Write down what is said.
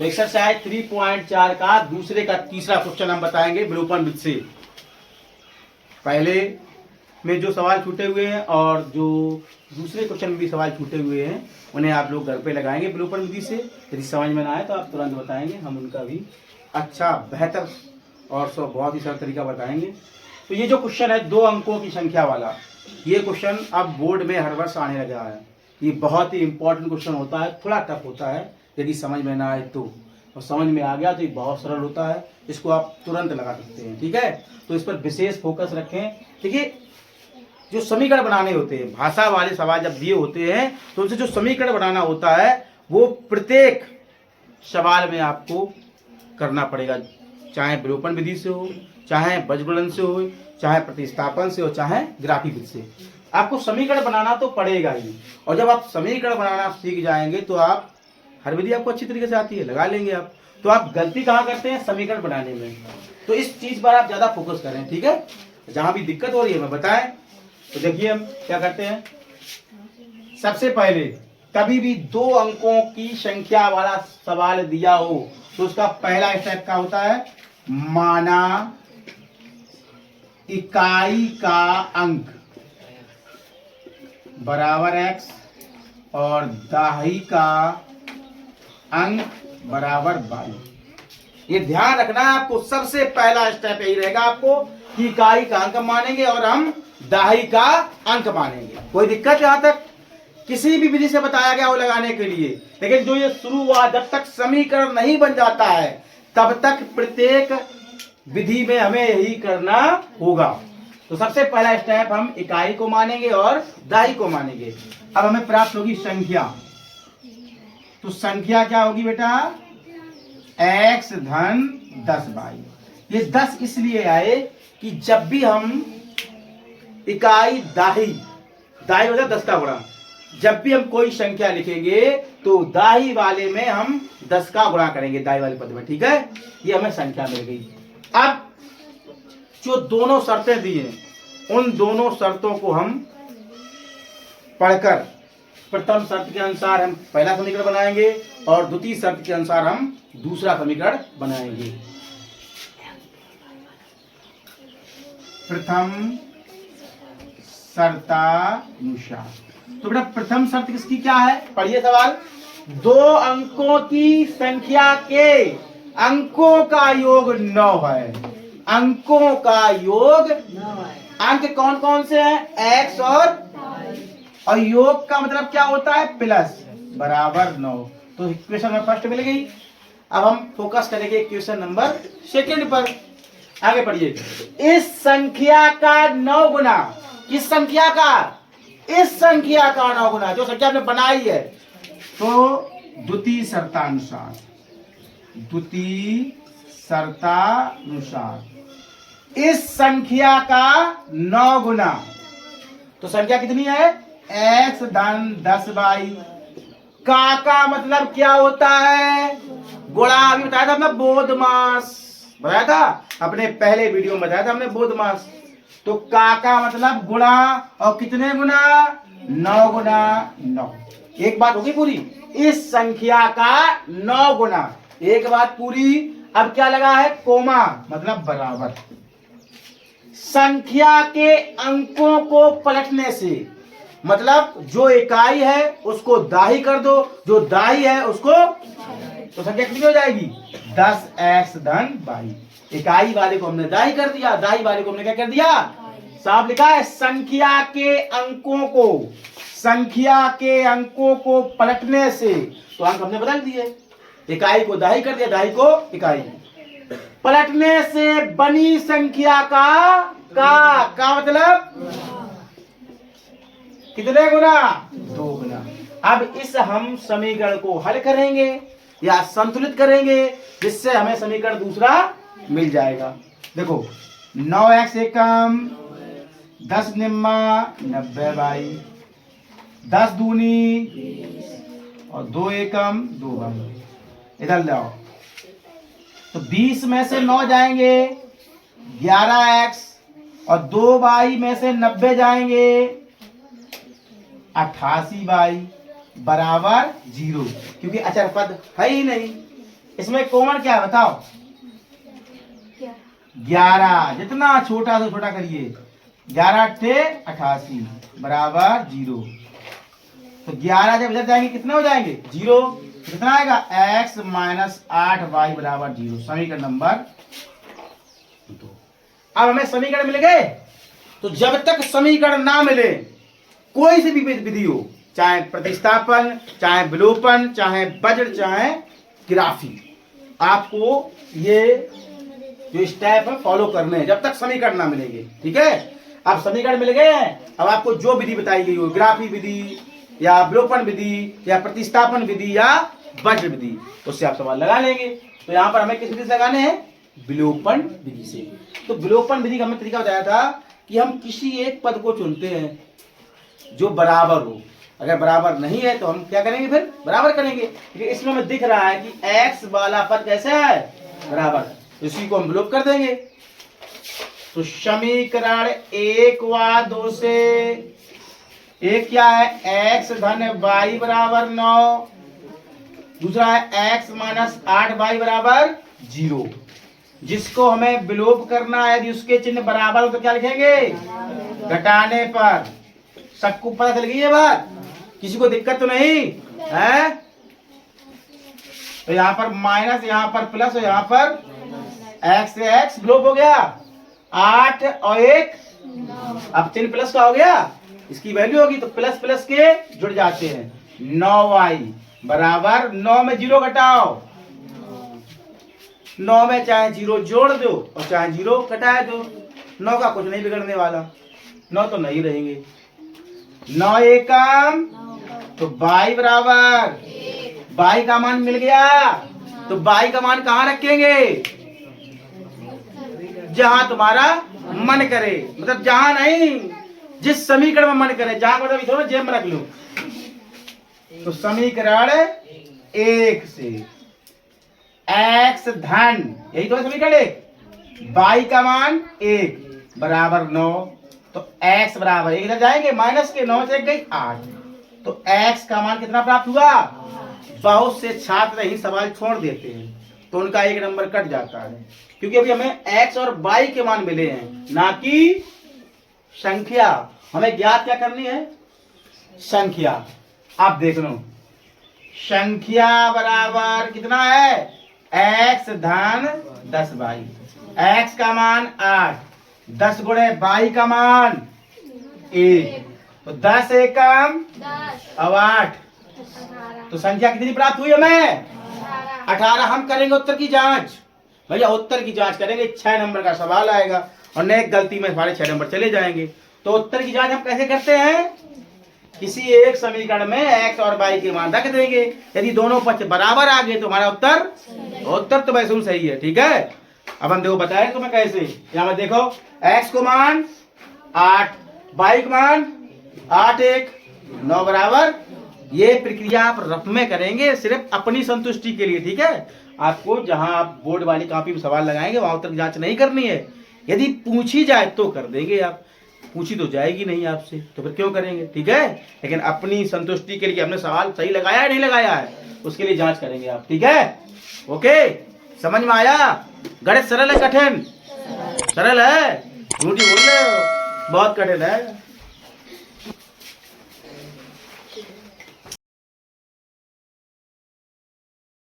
तो एक्सरसाइज 3.4 का दूसरे का तीसरा क्वेश्चन हम बताएंगे विलोपन विधि से। पहले में जो सवाल छूटे हुए हैं और जो दूसरे क्वेश्चन में भी सवाल छूटे हुए हैं उन्हें आप लोग घर पे लगाएंगे विलोपन विधि से। यदि समझ में ना आए तो आप तुरंत बताएंगे, हम उनका भी अच्छा बेहतर और बहुत ही सरल तरीका बताएंगे। तो ये जो क्वेश्चन है 2 अंकों की संख्या वाला, ये क्वेश्चन अब बोर्ड में हर वर्ष आने लगा है। ये बहुत ही इंपॉर्टेंट क्वेश्चन होता है, थोड़ा टफ होता है यदि समझ में ना आए तो, और समझ में आ गया तो ये बहुत सरल होता है, इसको आप तुरंत लगा सकते हैं। ठीक है, तो इस पर विशेष फोकस रखें। देखिए, जो समीकरण बनाने होते हैं, भाषा वाले सवाल जब दिए होते हैं तो उनसे जो समीकरण बनाना होता है वो प्रत्येक सवाल में आपको करना पड़ेगा, चाहे विलोपन विधि से हो, चाहे बजगुणन से हो, चाहे प्रतिस्थापन से हो, चाहे ग्राफिक विधि से। आपको समीकरण बनाना तो पड़ेगा ही, और जब आप समीकरण बनाना सीख जाएंगे तो आप हर विधि आपको अच्छी तरीके से आती है, लगा लेंगे आप। तो आप गलती कहाँ करते हैं? समीकरण बनाने में। तो इस चीज पर आप ज्यादा फोकस करें। ठीक है, जहां भी दिक्कत हो रही है मैं बताएं। तो देखिए हम क्या करते हैं। सबसे पहले कभी भी 2 अंकों की संख्या वाला सवाल दिया हो तो उसका पहला स्टेप क्या होता है? माना इकाई का अंक बराबर x और दाही का अंक बराबर y। ये ध्यान रखना है आपको, सबसे पहला स्टेप यही रहेगा आपको कि इकाई का अंक मानेंगे और हम दाही का अंक मानेंगे। कोई दिक्कत यहां तक? किसी भी विधि से बताया गया हो लगाने के लिए, लेकिन जो ये शुरू हुआ, जब तक समीकरण नहीं बन जाता है तब तक प्रत्येक विधि में हमें यही करना होगा। तो सबसे पहला स्टेप हम इकाई को मानेंगे और दाही को मानेंगे। अब हमें प्राप्त होगी संख्या। तो संख्या क्या होगी बेटा? x धन 10y। ये 10 इसलिए आए कि जब भी हम इकाई दाही मतलब 10 का गुणा, जब भी हम कोई संख्या लिखेंगे तो दाही वाले में हम 10 का गुणा करेंगे, दाही वाले पद में। ठीक है, ये हमें संख्या मिल गई। अब जो दोनों शर्तें दी हैं उन दोनों शर्तों को हम पढ़कर प्रथम शर्त के अनुसार हम पहला समीकरण बनाएंगे और द्वितीय शर्त के अनुसार हम दूसरा समीकरण बनाएंगे। प्रथम शर्तानुसार। तो बेटा प्रथम शर्त किसकी क्या है? पढ़िए सवाल। 2 अंकों की संख्या के अंकों का योग 9 है। अंकों का योग 9 है। अंक कौन कौन से हैं? x और योग का मतलब क्या होता है? प्लस, बराबर 9। तो इक्वेशन में फर्स्ट मिल गई। अब हम फोकस करेंगे इक्वेशन नंबर सेकंड पर। आगे पढ़िए। इस संख्या का 9 गुना, किस संख्या का? इस संख्या का 9 गुना, जो संख्या हमने बनाई है। तो द्वितीय शर्तानुसार, द्वितीय शर्तानुसार इस संख्या का 9 गुना। तो संख्या कितनी है? x धन 10y। का मतलब क्या होता है? गुणा। अभी बताया था हमने बोधमास, बताया था अपने पहले वीडियो में, बताया था हमने बोधमास। तो का मतलब गुणा, और कितने गुना? 9 गुना 9। एक बात होगी पूरी, इस संख्या का 9 गुना, एक बात पूरी। अब क्या लगा है? कोमा, मतलब बराबर। संख्या के अंकों को पलटने से, मतलब जो इकाई है उसको दाही कर दो, जो दाही है उसको, तो संख्या कितनी हो जाएगी? 10x धन y। इकाई वाले को हमने दाही कर दिया, दाही वाले को हमने क्या कर दिया? साफ लिखा है। संख्या के अंकों को पलटने से, तो अंक हमने बदल दिए, इकाई को दाही कर दिया, दाही को इकाई। पलटने से बनी संख्या का मतलब कितने गुना? 2 गुना। अब इस हम समीकरण को हल करेंगे या संतुलित करेंगे, जिससे हमें समीकरण दूसरा मिल जाएगा। देखो, 9x एकम 10 निम्मा 90y, 10 दूनी और 2 एकम 2y। इधर लाओ, तो 20 में से 9 जाएंगे 11x, और 2y में से 90 जाएंगे 88y, बराबर 0, क्योंकि अचर पद है ही नहीं। इसमें कॉमन क्या है बताओ? 11। जितना छोटा से छोटा करिए। 11 × 88 बराबर 0। तो 11 जब इधर जाएंगे कितने हो जाएंगे? 0। कितना आएगा? x - 8y बराबर 0। समीकरण नंबर 2। अब हमें समीकरण मिल गए। तो जब तक समीकरण ना मिले, कोई सी भी विधि हो, चाहे प्रतिस्थापन, चाहे विलोपन, चाहे वज्र, चाहे ग्राफी, आपको ये जो स्टेप है फॉलो करने हैं जब तक समीकरण ना मिलेंगे। ठीक है, अब समीकरण मिल गए हैं। अब आपको जो विधि बताई गई हो, ग्राफी विधि या विलोपन विधि या प्रतिस्थापन विधि या वज्र विधि, उससे आप सवाल लगा लेंगे। तो यहाँ पर हमें किस विधि से लगाने हैं? विलोपन विधि से। तो विलोपन विधि का हमें तरीका बताया था कि हम किसी एक पद को चुनते हैं जो बराबर हो। अगर बराबर नहीं है तो हम क्या करेंगे? फिर बराबर करेंगे। क्योंकि इसमें हमें दिख रहा है कि x वाला पद कैसा है? बराबर। इसी को हम विलोप कर देंगे। तो समीकरण 1 व 2 से एक क्या है? x धन y बराबर 9। दूसरा है x - 8y बराबर 0। जिसको हमें विलोप करना है, यदि उसके चिन्ह बराबर हो तो क्या लिखेंगे? घटाने पर। सबको पता चल गई ये बात? किसी को दिक्कत तो नहीं है? तो यहाँ पर माइनस, यहाँ पर प्लस, और यहाँ पर x से x विलोप हो गया। 8 और 1 अब चिन्ह प्लस का हो गया, इसकी वैल्यू होगी तो प्लस प्लस के जुड़ जाते हैं। 9y बराबर 9 में 0 घटाओ। 9 में चाहे 0 जोड़ दो और चाहे 0 घटा दो। 9 का कुछ नहीं बिगड़ने वाला, 9 तो नहीं रहेंगे। 9 एकम तो y बराबर, y का मान मिल गया। तो y का मान कहाँ रखेंगे? जहां तुम्हारा मन करे, मतलब जहां नहीं, जिस समीकरण में मन करे। जहां मतलब थोड़ा जेब में रख लो। तो समीकरण 1 से x धन, यही तो है समीकरण 1, y का मान 1 बराबर 9। तो x बराबर 1 इधर जाएंगे, माइनस के 9 से 1 गई 8। तो x का मान कितना प्राप्त हुआ? बहुत से छात्र ही सवाल छोड़ देते हैं तो उनका 1 नंबर कट जाता है, क्योंकि अभी हमें x और y के मान मिले हैं, ना कि संख्या। हमें ज्ञात क्या करनी है? संख्या। आप देख लो, संख्या बराबर कितना है? x धन 10y। x का मान 8, 10 गुणे y का मान 1। तो 10 एकम 10 अब 8। तो संख्या कितनी प्राप्त हुई हमें? 18। हम करेंगे उत्तर की जांच। भैया उत्तर की जांच करेंगे, 6 नंबर का सवाल आएगा और नेक गलती में हमारे 6 नंबर चले जाएंगे। तो उत्तर की जांच हम कैसे करते हैं? किसी एक समीकरण में x और y के मान रख देंगे। यदि दोनों पक्ष बराबर आ गए तो हमारा उत्तर तो वैसे सही है। ठीक है, अब हम देखो बताए तुम्हें कैसे। यहाँ में देखो, x को मान 8, y को मान 8 1 9 बराबर। ये प्रक्रिया आप रफ में करेंगे सिर्फ अपनी संतुष्टि के लिए। ठीक है, आपको जहां आप बोर्ड वाली कॉपी में सवाल लगाएंगे वहां उत्तर की जांच नहीं करनी है। यदि पूछी जाए तो कर देंगे आप, पूछी तो जाएगी नहीं आपसे, तो फिर क्यों करेंगे? ठीक है, लेकिन अपनी संतुष्टि के लिए हमने सवाल सही लगाया है नहीं लगाया है उसके लिए जांच करेंगे आप। ठीक है, ओके, समझ में आया? गणित सरल है कठिन? सरल है? झूठी बोल रहे हो, बहुत कठिन है।